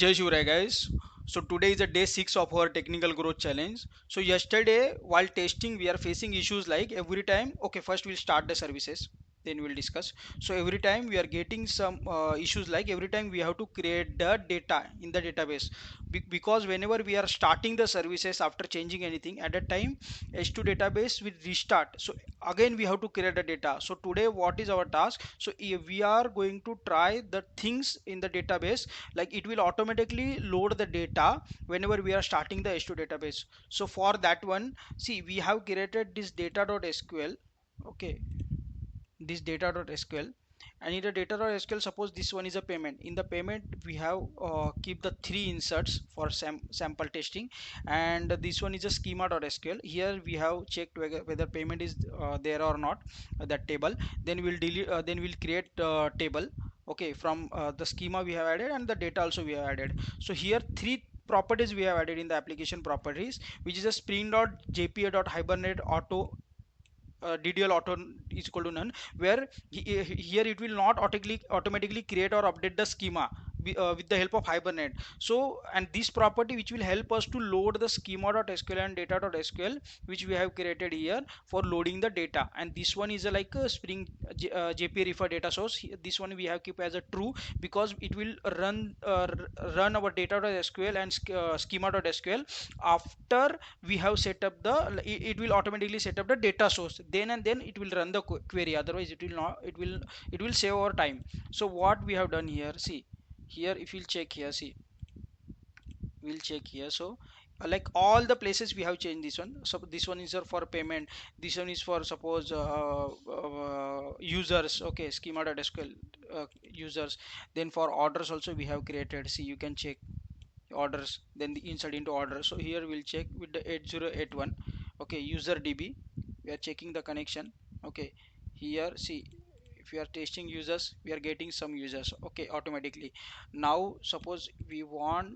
Jai Shivrai guys. So today is the day 6 of our technical growth challenge. So yesterday while testing we are facing issues like every time, okay, first we'll start the services, then we'll discuss. So every time we are getting some issues like every time we have to create the data in the database. Because whenever we are starting the services after changing anything at that time h2 database will restart, so again we have to create the data. So today what is our task? So we are going to try the things in the database, like it will automatically load the data whenever we are starting the h2 database. So for that one, see, we have created this data.sql. Okay, this data.sql, and in the data.sql, suppose this one is a payment. In the payment we have keep the three inserts for sample testing, and this one is a schema.sql. Here we have checked whether payment is there or not, that table. Then we'll delete, then we'll create table, okay, from the schema we have added and the data also we have added. So here three properties we have added in the application properties, which is a spring.jpa.hibernate auto, DDL auto is equal to none, where here it will not automatically create or update the schema with the help of Hibernate. So, and this property which will help us to load the schema.sql and data.sql which we have created here for loading the data. And this one is like a Spring JP refer data source. This one we have keep as a true, because it will run our data.sql and schema.sql after we have set up the, it will automatically set up the data source, then and then it will run the query. Otherwise it will not, it will save our time. So what we have done here, see, here if you'll check here, see, we'll check here. So like all the places we have changed this one. So this one is for payment, this one is for suppose users, okay, schema.sql users. Then for orders also we have created, see, you can check orders, then the insert into order. So here we'll check with the 8081, okay, user db, we are checking the connection. Okay, here see, if we are testing users we are getting some users, okay, automatically. Now suppose we want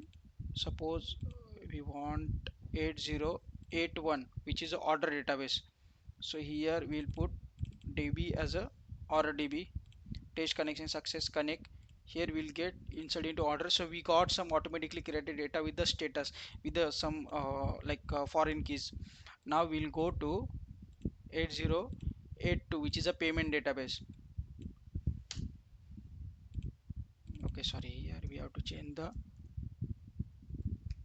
8081, which is a order database. So here we'll put db as a order db, test connection success connect. Here we'll get insert into order. So we got some automatically created data with the status, with the some foreign keys. Now we'll go to 8082, which is a payment database. Okay, sorry, here we have to change the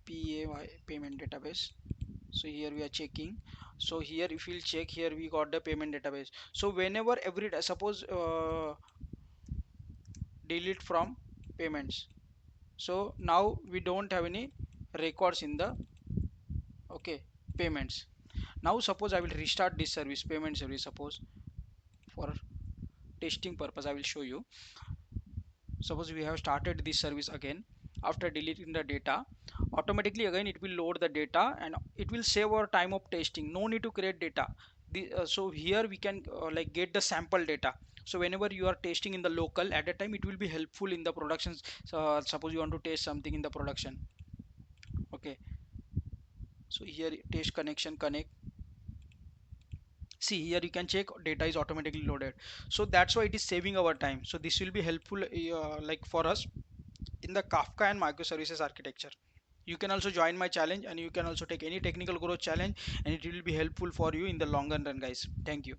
pay payment database. So here we are checking. So here if we'll check, here we got the payment database. So whenever every suppose delete from payments, so now we don't have any records in the, okay, payments. Now suppose I will restart this service, payment service. Suppose for testing purpose I will show you. Suppose we have started this service again. After deleting the data, automatically again it will load the data and it will save our time of testing. No need to create data. So here we can like get the sample data. So whenever you are testing in the local, at that time it will be helpful in the productions. So suppose you want to test something in the production. Okay, so here test connection connect. See, here you can check data is automatically loaded. So that's why it is saving our time. So this will be helpful like for us in the Kafka and microservices architecture. You can also join my challenge, and you can also take any technical growth challenge, and it will be helpful for you in the longer run, guys. Thank you.